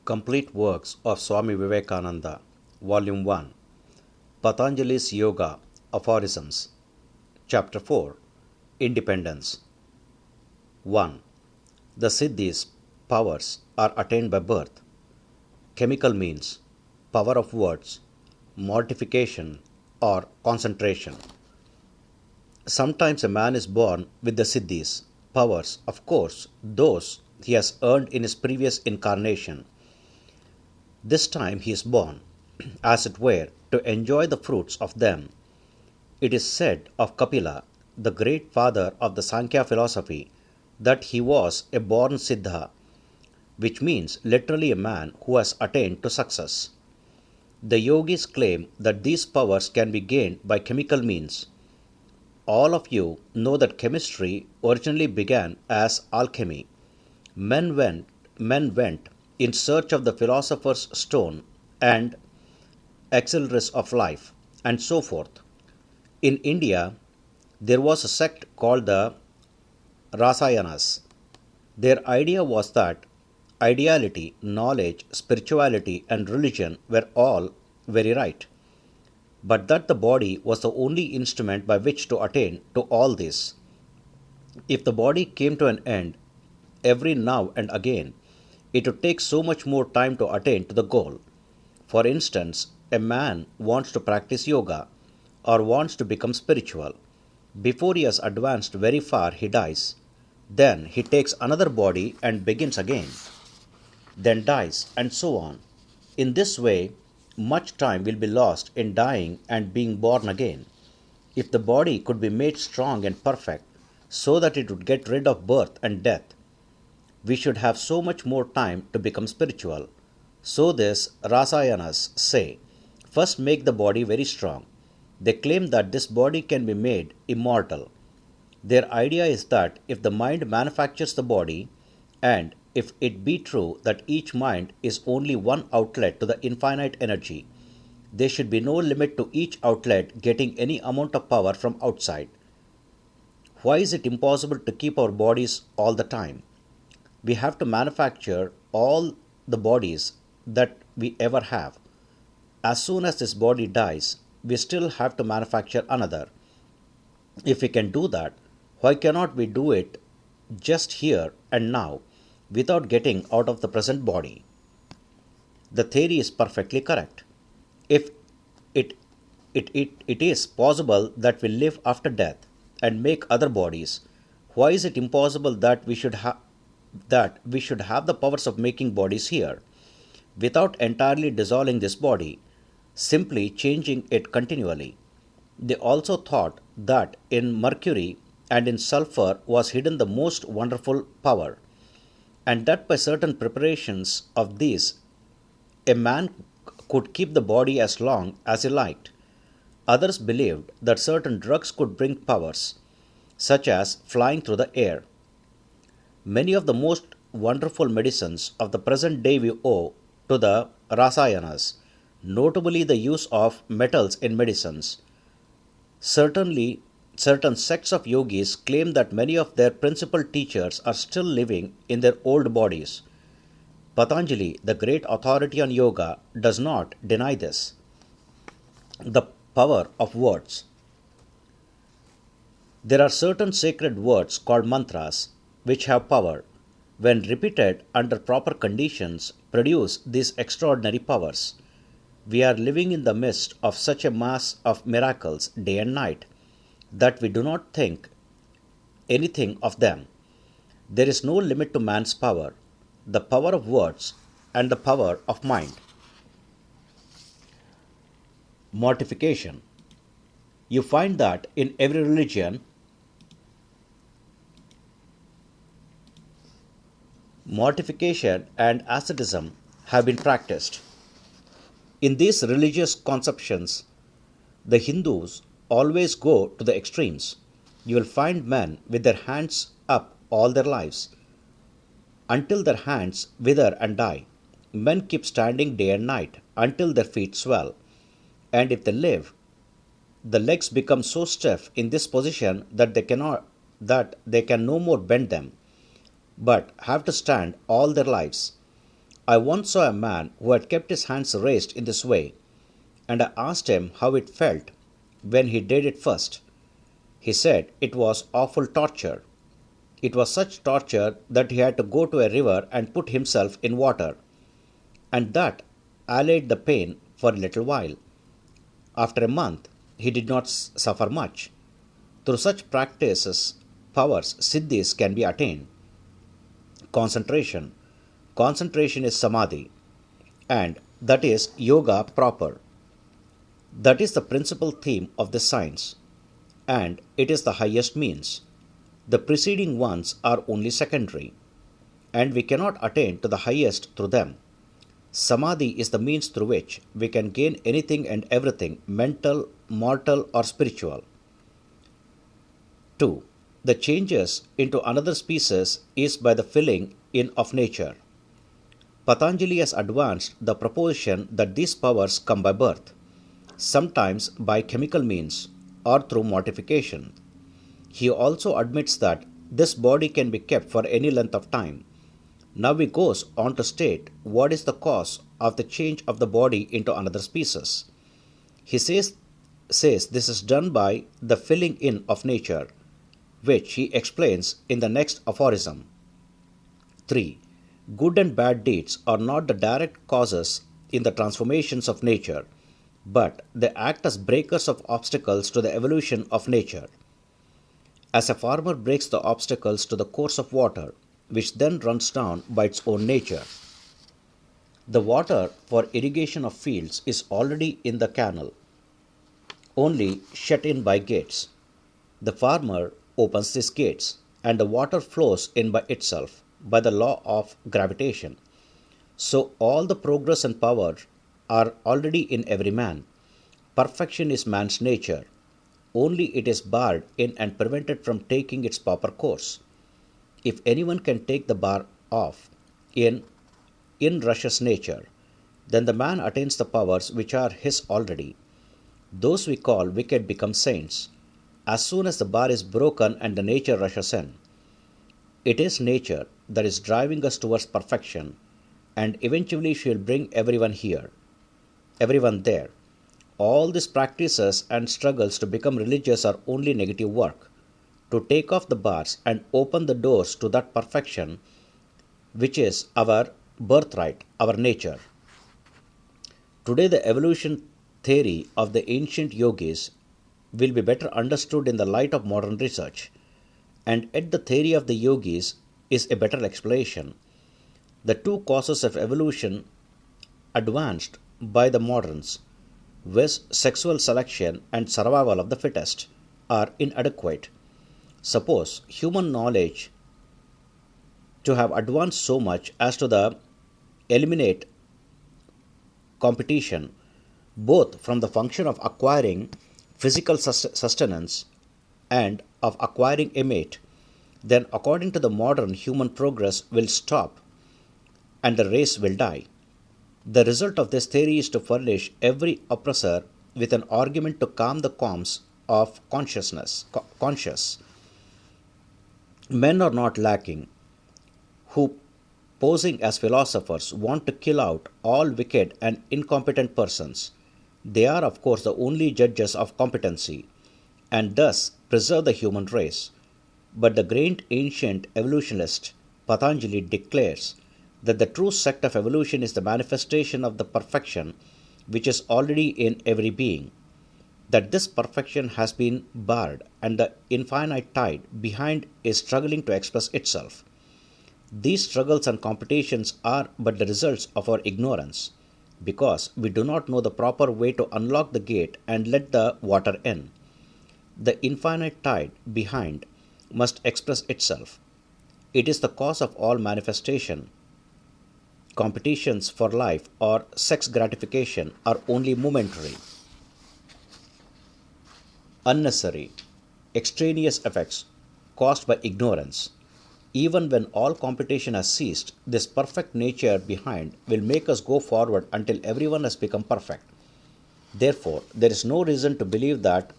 Complete Works of Swami Vivekananda, Volume 1, Patanjali's Yoga, Aphorisms, Chapter 4, Independence. 1. The Siddhis, powers, are attained by birth. Chemical means, power of words, mortification, or concentration. Sometimes a man is born with the Siddhis, powers, of course, those he has earned in his previous incarnation. This time he is born, as it were, to enjoy the fruits of them. It is said of Kapila, the great father of the Sânkhya philosophy, that he was a born Siddha, which means literally a man who has attained to success. The Yogis claim that these powers can be gained by chemical means. All of you know that chemistry originally began as alchemy. Men went in search of the philosopher's stone and elixirs of life, and so forth. In India, there was a sect called the Râsâyanas. Their idea was that ideality, knowledge, spirituality, and religion were all very right, but that the body was the only instrument by which to attain to all this. If the body came to an end every now and again, it would take so much more time to attain to the goal. For instance, a man wants to practice yoga or wants to become spiritual. Before he has advanced very far, he dies. Then he takes another body and begins again, then dies, and so on. In this way, much time will be lost in dying and being born again. If the body could be made strong and perfect, so that it would get rid of birth and death, we should have so much more time to become spiritual. So this Rasayanas say, first make the body very strong. They claim that this body can be made immortal. Their idea is that if the mind manufactures the body, and if it be true that each mind is only one outlet to the infinite energy, there should be no limit to each outlet getting any amount of power from outside. Why is it impossible to keep our bodies all the time? We have to manufacture all the bodies that we ever have. As soon as this body dies, we still have to manufacture another. If we can do that, why cannot we do it just here and now without getting out of the present body? The theory is perfectly correct. If it is possible that we live after death and make other bodies, why is it impossible that we should have the powers of making bodies here, without entirely dissolving this body, simply changing it continually? They also thought that in mercury and in sulphur was hidden the most wonderful power, and that by certain preparations of these, a man could keep the body as long as he liked. Others believed that certain drugs could bring powers, such as flying through the air. Many of the most wonderful medicines of the present day we owe to the Rasayanas, notably the use of metals in medicines. Certainly, certain sects of yogis claim that many of their principal teachers are still living in their old bodies. Patanjali, the great authority on yoga, does not deny this. The power of words. There are certain sacred words called mantras which have power, when repeated under proper conditions, produce these extraordinary powers. We are living in the midst of such a mass of miracles day and night that we do not think anything of them. There is no limit to man's power, the power of words and the power of mind. Mortification. You find that in every religion, mortification and asceticism have been practiced. In these religious conceptions, the Hindus always go to the extremes. You will find men with their hands up all their lives, until their hands wither and die. Men keep standing day and night until their feet swell, and if they live, the legs become so stiff in this position that they can no more bend them, but have to stand all their lives. I once saw a man who had kept his hands raised in this way, and I asked him how it felt when he did it first. He said it was awful torture. It was such torture that he had to go to a river and put himself in water, and that allayed the pain for a little while. After a month, he did not suffer much. Through such practices, powers, siddhis, can be attained. Concentration. Concentration is samadhi, and that is yoga proper. That is the principal theme of this science, and it is the highest means. The preceding ones are only secondary, and we cannot attain to the highest through them. Samadhi is the means through which we can gain anything and everything, mental, mortal, or spiritual. 2. The changes into another species is by the filling in of nature. Patanjali has advanced the proposition that these powers come by birth, sometimes by chemical means or through mortification. He also admits that this body can be kept for any length of time. Now he goes on to state what is the cause of the change of the body into another species. He says this is done by the filling in of nature, which he explains in the next aphorism. 3. Good and bad deeds are not the direct causes in the transformations of nature, but they act as breakers of obstacles to the evolution of nature. As a farmer breaks the obstacles to the course of water, which then runs down by its own nature. The water for irrigation of fields is already in the canal, only shut in by gates. The farmer opens these gates, and the water flows in by itself, by the law of gravitation. So all the progress and power are already in every man. Perfection is man's nature. Only it is barred in and prevented from taking its proper course. If anyone can take the bar off in rush's nature, then the man attains the powers which are his already. Those we call wicked become saints, as soon as the bar is broken and the nature rushes in. It is nature that is driving us towards perfection, and eventually she will bring everyone here, everyone there. All these practices and struggles to become religious are only negative work, to take off the bars and open the doors to that perfection which is our birthright, our nature. Today the evolution theory of the ancient yogis will be better understood in the light of modern research, and yet the theory of the yogis is a better explanation. The two causes of evolution advanced by the moderns, viz. Sexual selection and survival of the fittest, are inadequate. Suppose human knowledge to have advanced so much as to eliminate competition, both from the function of acquiring physical sustenance and of acquiring a mate, then according to the modern human progress will stop and the race will die. The result of this theory is to furnish every oppressor with an argument to calm the qualms of conscious. Men are not lacking who, posing as philosophers, want to kill out all wicked and incompetent persons. They are, of course, the only judges of competency, and thus preserve the human race. But the great ancient evolutionist Patanjali declares that the true sect of evolution is the manifestation of the perfection which is already in every being, that this perfection has been barred and the infinite tide behind is struggling to express itself. These struggles and competitions are but the results of our ignorance, because we do not know the proper way to unlock the gate and let the water in. The infinite tide behind must express itself. It is the cause of all manifestation. Competitions for life or sex gratification are only momentary. Unnecessary, extraneous effects caused by ignorance. Even when all competition has ceased, this perfect nature behind will make us go forward until everyone has become perfect. Therefore, there is no reason to believe that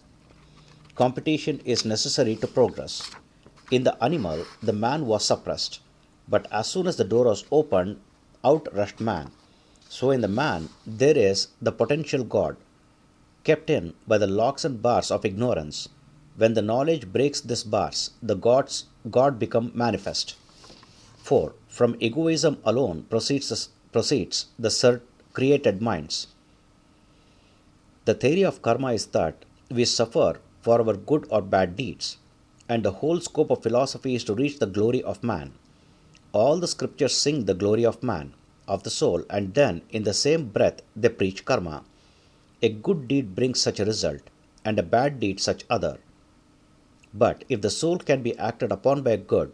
competition is necessary to progress. In the animal, the man was suppressed, but as soon as the door was opened outrushed man. So in the man there is the potential God, kept in by the locks and bars of ignorance. When the knowledge breaks these bars, the God become manifest. 4. From egoism alone proceeds the created minds. The theory of karma is that we suffer for our good or bad deeds, and the whole scope of philosophy is to reach the glory of man. All the scriptures sing the glory of man, of the soul, and then in the same breath they preach karma. A good deed brings such a result, and a bad deed such other. But if the soul can be acted upon by a good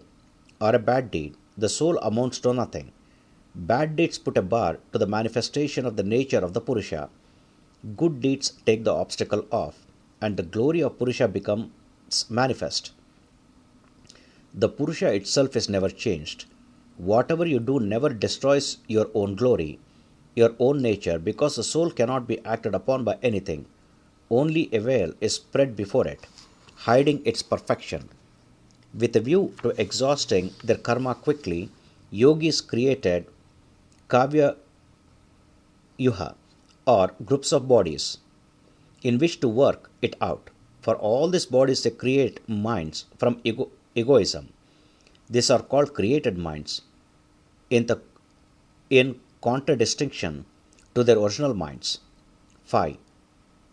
or a bad deed, the soul amounts to nothing. Bad deeds put a bar to the manifestation of the nature of the Purusha. Good deeds take the obstacle off, and the glory of Purusha becomes manifest. The Purusha itself is never changed. Whatever you do never destroys your own glory, your own nature, because the soul cannot be acted upon by anything. Only a veil is spread before it, hiding its perfection. With a view to exhausting their karma quickly, yogis created kavya yuha, or groups of bodies, in which to work it out. For all these bodies they create minds from egoism. These are called created minds, in contradistinction to their original minds. 5.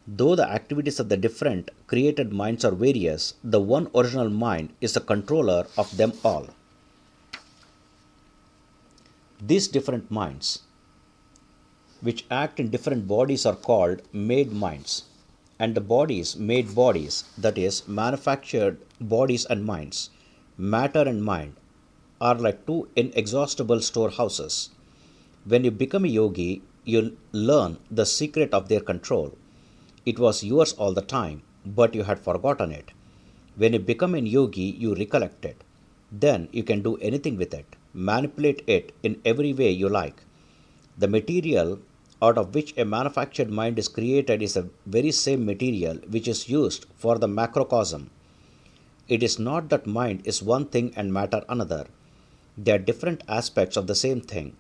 Though the activities of the different created minds are various, the one original mind is the controller of them all. These different minds, which act in different bodies, are called made minds, and the bodies made bodies, that is, manufactured bodies and minds, matter and mind, are like two inexhaustible storehouses. When you become a yogi, you learn the secret of their control. It was yours all the time, but you had forgotten it. When you become a yogi, you recollect it. Then you can do anything with it, manipulate it in every way you like. The material out of which a manufactured mind is created is the very same material which is used for the macrocosm. It is not that mind is one thing and matter another. They are different aspects of the same thing.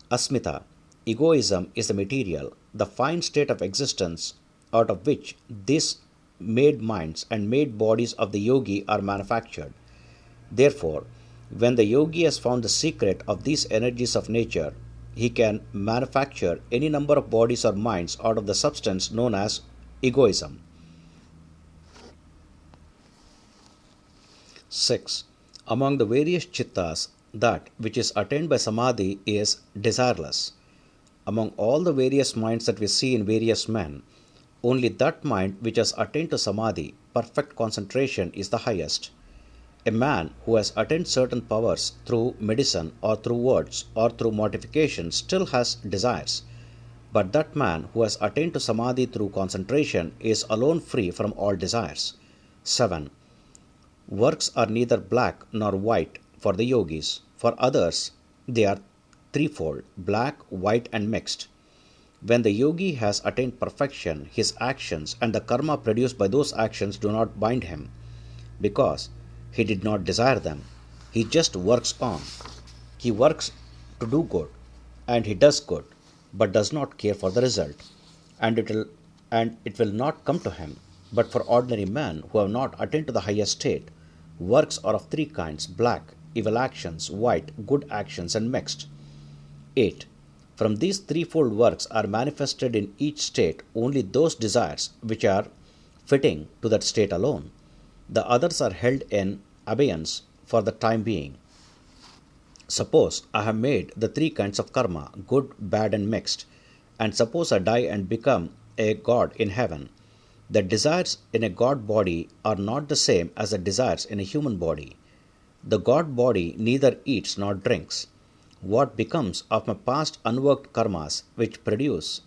Asmita, egoism, is the material, the fine state of existence out of which these made minds and made bodies of the yogi are manufactured. Therefore, when the yogi has found the secret of these energies of nature, he can manufacture any number of bodies or minds out of the substance known as egoism. 6. Among the various chittas, that which is attained by samadhi is desireless. Among all the various minds that we see in various men, only that mind which has attained to samadhi, perfect concentration, is the highest. A man who has attained certain powers through medicine or through words or through mortification still has desires, but that man who has attained to samadhi through concentration is alone free from all desires. 7. Works are neither black nor white for the yogis. For others, they are threefold: black, white, and mixed. When the yogi has attained perfection, his actions and the karma produced by those actions do not bind him, because he did not desire them. He just works on. He works to do good, and he does good, but does not care for the result, and it will not come to him. But for ordinary men who have not attained to the highest state, works are of three kinds: black, evil actions; white, good actions; and mixed. 8. From these threefold works are manifested in each state only those desires which are fitting to that state alone. The others are held in abeyance for the time being. Suppose I have made the three kinds of karma, good, bad, and mixed, and suppose I die and become a god in heaven. The desires in a god body are not the same as the desires in a human body. The god body neither eats nor drinks. What becomes of my past unworked karmas which produce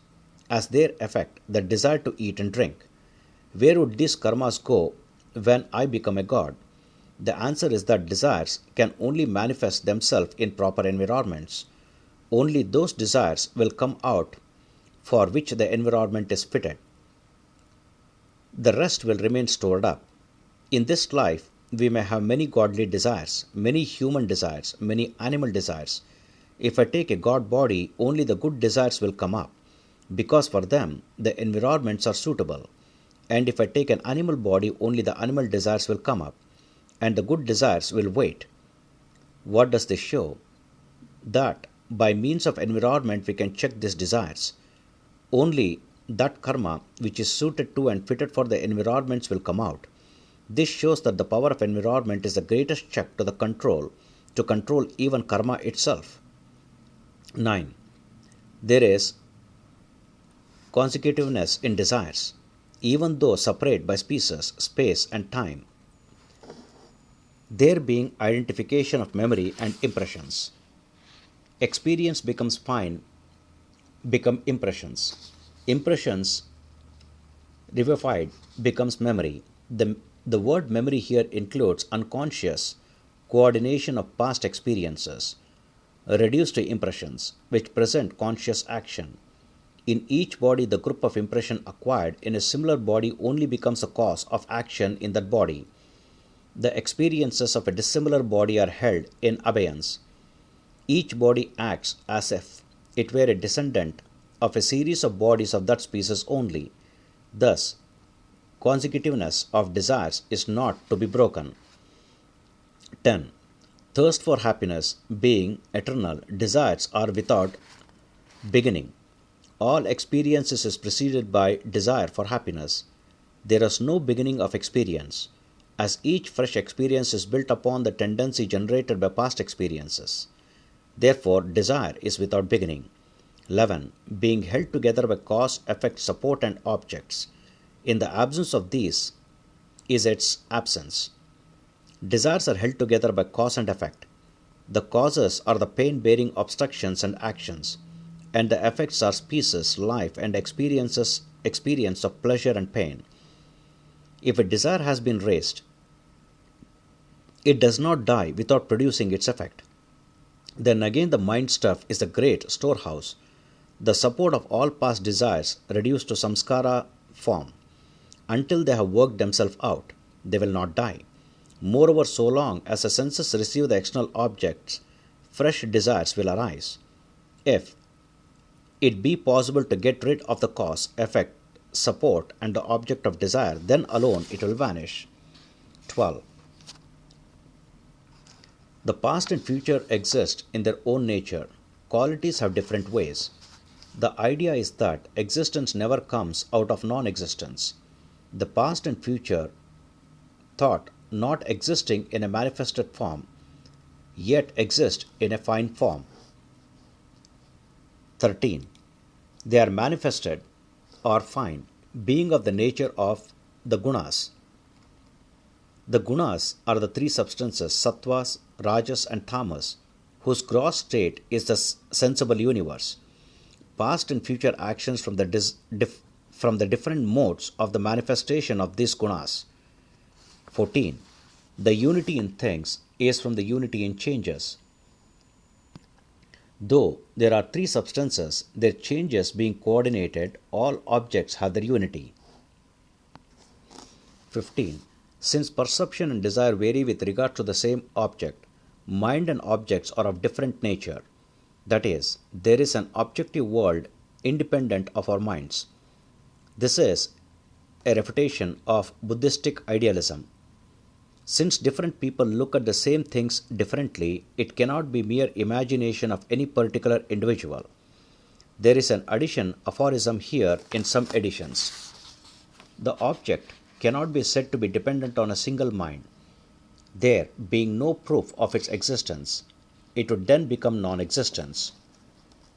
as their effect the desire to eat and drink? Where would these karmas go when I become a god? The answer is that desires can only manifest themselves in proper environments. Only those desires will come out for which the environment is fitted. The rest will remain stored up. In this life, we may have many godly desires, many human desires, many animal desires. If I take a god body, only the good desires will come up, because for them the environments are suitable. And if I take an animal body, only the animal desires will come up, and the good desires will wait. What does this show? That by means of environment we can check these desires. Only that karma which is suited to and fitted for the environments will come out. This shows that the power of environment is the greatest check to control even karma itself. 9. There is consecutiveness in desires, even though separate by species, space and time, there being identification of memory and impressions. Experience become impressions. Impressions revivified becomes memory. The word memory here includes unconscious coordination of past experiences, reduced to impressions, which present conscious action. In each body, the group of impression acquired in a similar body only becomes a cause of action in that body. The experiences of a dissimilar body are held in abeyance. Each body acts as if it were a descendant of a series of bodies of that species only. Thus, consecutiveness of desires is not to be broken. 10. Thirst for happiness being eternal, desires are without beginning. All experiences is preceded by desire for happiness. There is no beginning of experience, as each fresh experience is built upon the tendency generated by past experiences. Therefore, desire is without beginning. 11. Being held together by cause, effect, support and objects. In the absence of these is its absence. Desires are held together by cause and effect. The causes are the pain-bearing obstructions and actions, and the effects are species, life, and experience of pleasure and pain. If a desire has been raised, it does not die without producing its effect. Then again the mind stuff is the great storehouse, the support of all past desires reduced to samskara form. Until they have worked themselves out, they will not die. Moreover, so long as the senses receive the external objects, fresh desires will arise. If it be possible to get rid of the cause, effect, support, and the object of desire, then alone it will vanish. 12. The past and future exist in their own nature. Qualities have different ways. The idea is that existence never comes out of non-existence. The past and future thought not existing in a manifested form, yet exist in a fine form. 13. They are manifested or fine, being of the nature of the gunas. The gunas are the three substances, sattvas, rajas and tamas, whose gross state is the sensible universe. Past and future actions from the different modes of the manifestation of these gunas. 14. The unity in things is from the unity in changes. Though there are three substances, their changes being coordinated, all objects have their unity. 15. Since perception and desire vary with regard to the same object, mind and objects are of different nature. That is, there is an objective world independent of our minds. This is a refutation of Buddhistic idealism. Since different people look at the same things differently, it cannot be mere imagination of any particular individual. There is an addition aphorism here in some editions. The object cannot be said to be dependent on a single mind. There being no proof of its existence, it would then become non-existence.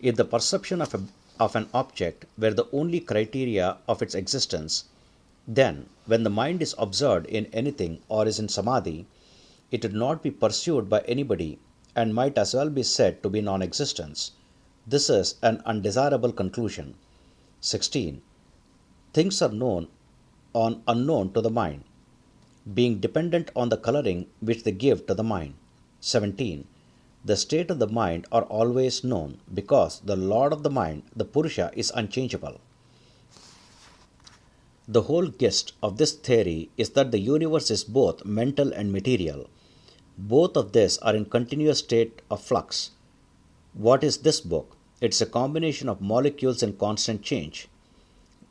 If the perception of an object were the only criteria of its existence, then when the mind is absorbed in anything or is in samadhi, it would not be pursued by anybody and might as well be said to be non-existence. This is an undesirable conclusion. 16. Things are unknown to the mind, being dependent on the coloring which they give to the mind. 17. The state of the mind are always known, because the Lord of the mind, the Purusha, is unchangeable. The whole gist of this theory is that the universe is both mental and material. Both of these are in continuous state of flux. What is this book? It's a combination of molecules in constant change.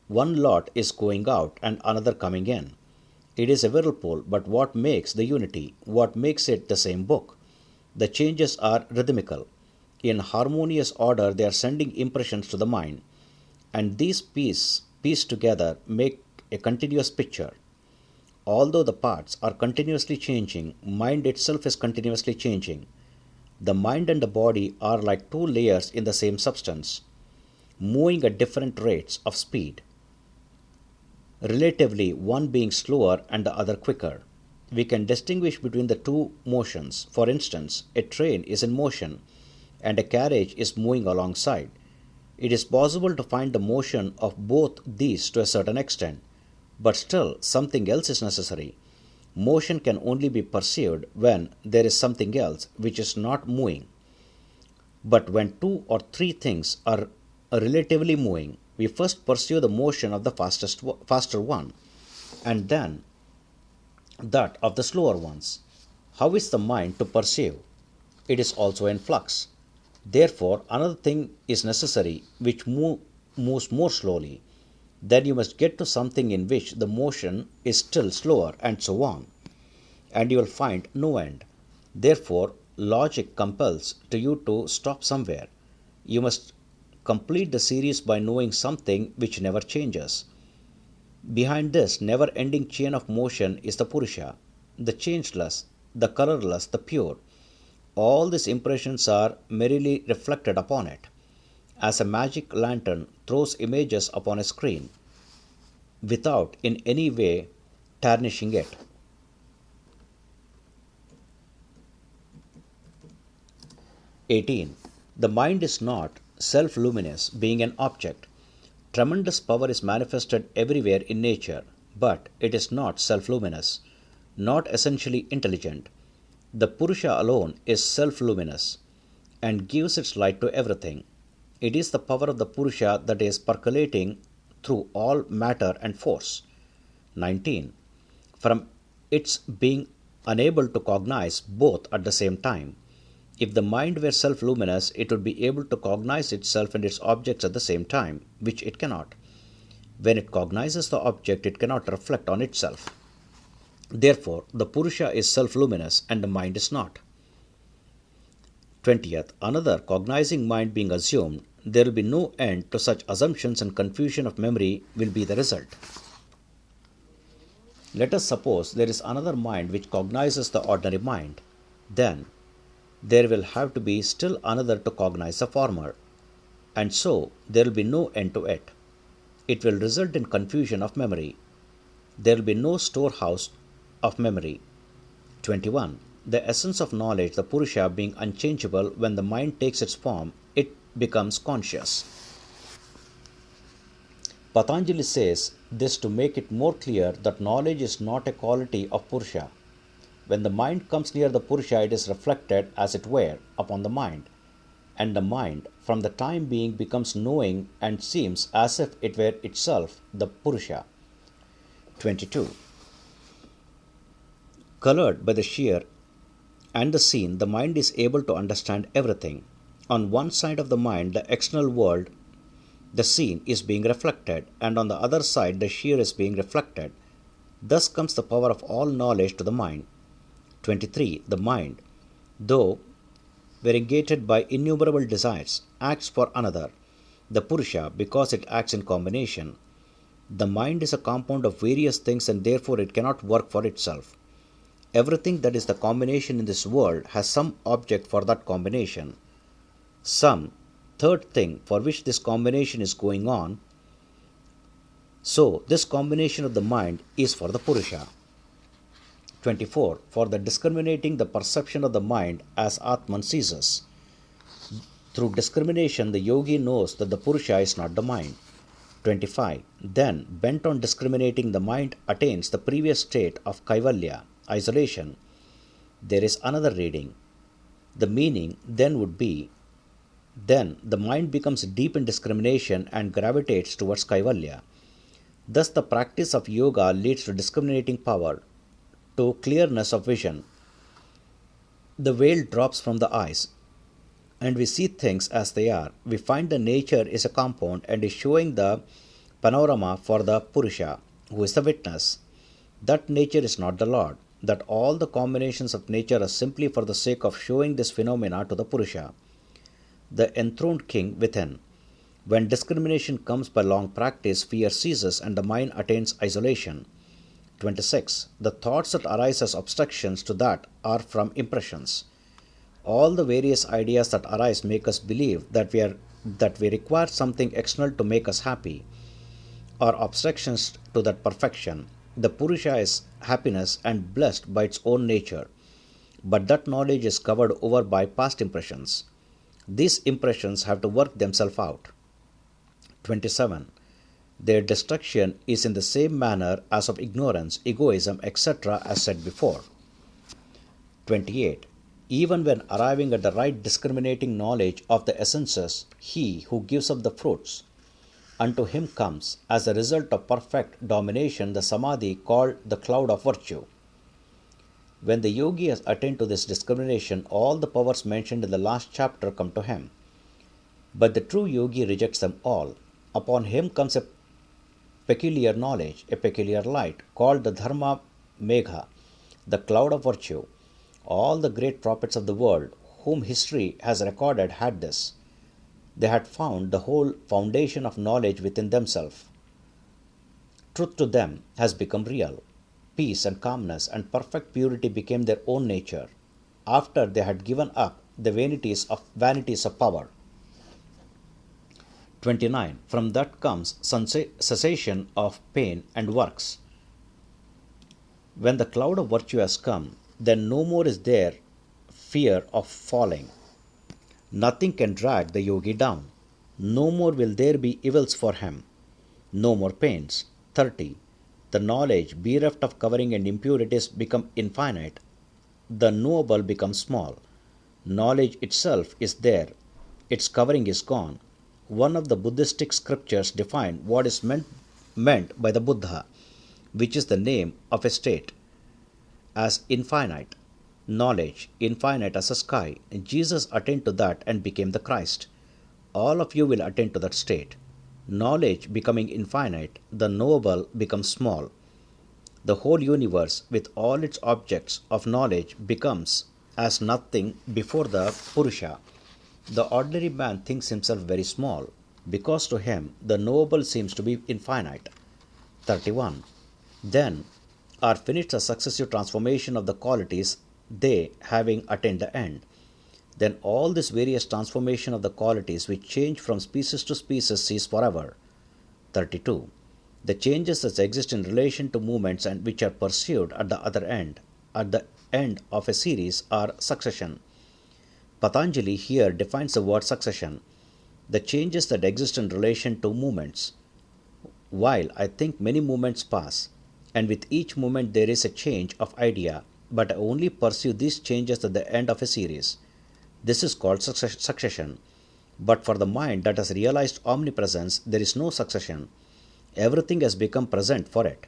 One lot is going out and another coming in. It is a whirlpool, but what makes the unity? What makes it the same book? The changes are rhythmical. In harmonious order, they are sending impressions to the mind, and these pieced together make a continuous picture. Although the parts are continuously changing, mind itself is continuously changing. The mind and the body are like two layers in the same substance, moving at different rates of speed, relatively one being slower and the other quicker. We can distinguish between the two motions. For instance, a train is in motion and a carriage is moving alongside. It is possible to find the motion of both these to a certain extent, but still something else is necessary. Motion can only be perceived when there is something else which is not moving. But when two or three things are relatively moving, we first perceive the motion of the faster one, and then that of the slower ones. How is the mind to perceive? It is also in flux. Therefore, another thing is necessary which moves more slowly. Then you must get to something in which the motion is still slower, and so on, and you will find no end. Therefore, logic compels to you to stop somewhere. You must complete the series by knowing something which never changes. Behind this never ending chain of motion is the Purusha, the changeless, the colorless, the pure. All these impressions are merely reflected upon it, as a magic lantern throws images upon a screen, without in any way tarnishing it. 18. The mind is not self-luminous, being an object. Tremendous power is manifested everywhere in nature, but it is not self-luminous, not essentially intelligent. The Purusha alone is self-luminous and gives its light to everything. It is the power of the Purusha that is percolating through all matter and force. 19. From its being unable to cognize both at the same time. If the mind were self-luminous, it would be able to cognize itself and its objects at the same time, which it cannot. When it cognizes the object, it cannot reflect on itself. Therefore, the Purusha is self-luminous and the mind is not. 20th. Another cognizing mind being assumed, there will be no end to such assumptions, and confusion of memory will be the result. Let us suppose there is another mind which cognizes the ordinary mind. Then there will have to be still another to cognize the former, and so there will be no end to it. It will result in confusion of memory. There will be no storehouse of memory. 21. The essence of knowledge, the Purusha, being unchangeable, when the mind takes its form, it becomes conscious. Patanjali says this to make it more clear that knowledge is not a quality of Purusha. When the mind comes near the Purusha, it is reflected, as it were, upon the mind, and the mind, from the time being, becomes knowing and seems as if it were itself the Purusha. 22. Colored by the sheer and the seen, the mind is able to understand everything. On one side of the mind, the external world, the seen, is being reflected, and on the other side, the sheer is being reflected. Thus comes the power of all knowledge to the mind. 23. The mind, though variegated by innumerable desires, acts for another, the Purusha, because it acts in combination. The mind is a compound of various things, and therefore it cannot work for itself. Everything that is the combination in this world has some object for that combination, some third thing for which this combination is going on. So, this combination of the mind is for the Purusha. 24. For the discriminating the perception of the mind as Atman ceases. Through discrimination, the yogi knows that the Purusha is not the mind. 25. Then, bent on discriminating, the mind attains the previous state of Kaivalya, isolation. There is another reading. The meaning then would be, then the mind becomes deep in discrimination and gravitates towards Kaivalya. Thus the practice of yoga leads to discriminating power, to clearness of vision. The veil drops from the eyes. and we see things as they are. We find the nature is a compound and is showing the panorama for the Purusha, who is the witness. That nature is not the Lord, that all the combinations of nature are simply for the sake of showing this phenomena to the Purusha, the enthroned king within. When discrimination comes by long practice, fear ceases and the mind attains isolation. 26. The thoughts that arise as obstructions to that are from impressions. All the various ideas that arise make us believe that we require something external to make us happy, or obstructions to that perfection. The Purusha is happiness and blessed by its own nature, but that knowledge is covered over by past impressions. These impressions have to work themselves out. 27. Their destruction is in the same manner as of ignorance, egoism, etc., as said before. 28. Even when arriving at the right discriminating knowledge of the essences, he who gives up the fruits, unto him comes, as a result of perfect domination, the samadhi called the cloud of virtue. When the yogi has attained to this discrimination, all the powers mentioned in the last chapter come to him. But the true yogi rejects them all. Upon him comes a peculiar knowledge, a peculiar light, called the dharma megha, the cloud of virtue. All the great prophets of the world, whom history has recorded, had this. They had found the whole foundation of knowledge within themselves. Truth to them has become real. Peace and calmness and perfect purity became their own nature, after they had given up the vanities of power. 29. From that comes cessation of pain and works. When the cloud of virtue has come, then no more is there fear of falling. Nothing can drag the yogi down. No more will there be evils for him. No more pains. 30. The knowledge bereft of covering and impurities become infinite. The knowable becomes small. Knowledge itself is there. Its covering is gone. One of the Buddhistic scriptures define what is meant by the Buddha, which is the name of a state, as infinite. Knowledge, infinite as a sky. Jesus attained to that and became the Christ. All of you will attain to that state. Knowledge becoming infinite, the knowable becomes small. The whole universe, with all its objects of knowledge, becomes as nothing before the Purusha. The ordinary man thinks himself very small, because to him the knowable seems to be infinite. 31. Then are finished the successive transformation of the qualities, they having attained the end. Then all this various transformation of the qualities which change from species to species cease forever. 32. The changes that exist in relation to movements and which are pursued at the end of a series, are succession. Patanjali here defines the word succession, the changes that exist in relation to movements. While I think many movements pass, and with each movement there is a change of idea, but I only pursue these changes at the end of a series. This is called succession. But for the mind that has realized omnipresence, there is no succession. Everything has become present for it.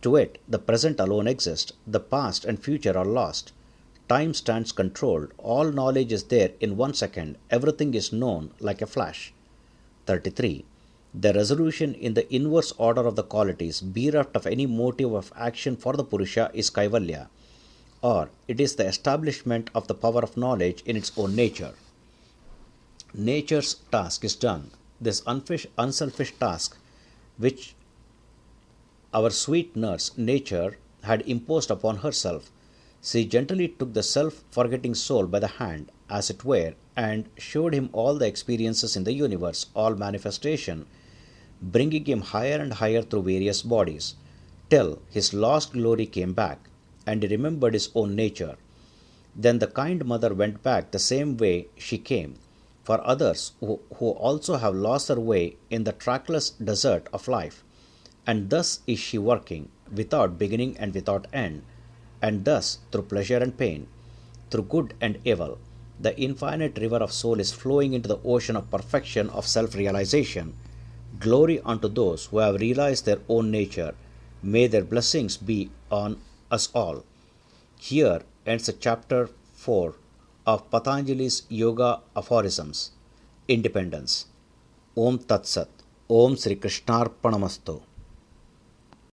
To it, the present alone exists. The past and future are lost. Time stands controlled. All knowledge is there in 1 second. Everything is known like a flash. 33. The resolution in the inverse order of the qualities, bereft of any motive of action for the Purusha, is Kaivalya, or it is the establishment of the power of knowledge in its own nature. Nature's task is done. This unselfish task, which our sweet nurse, nature, had imposed upon herself, she gently took the self-forgetting soul by the hand, as it were, and showed him all the experiences in the universe, all manifestation, bringing him higher and higher through various bodies, till his lost glory came back, and he remembered his own nature. Then the kind mother went back the same way she came, for others who also have lost their way in the trackless desert of life. And thus is she working, without beginning and without end, and thus through pleasure and pain, through good and evil, the infinite river of soul is flowing into the ocean of perfection of self-realization. Glory unto those who have realized their own nature. May their blessings be on us all. Here ends the chapter 4 of Patanjali's Yoga Aphorisms, Independence. Om Tat Sat. Om Sri Krishnarpanamastu.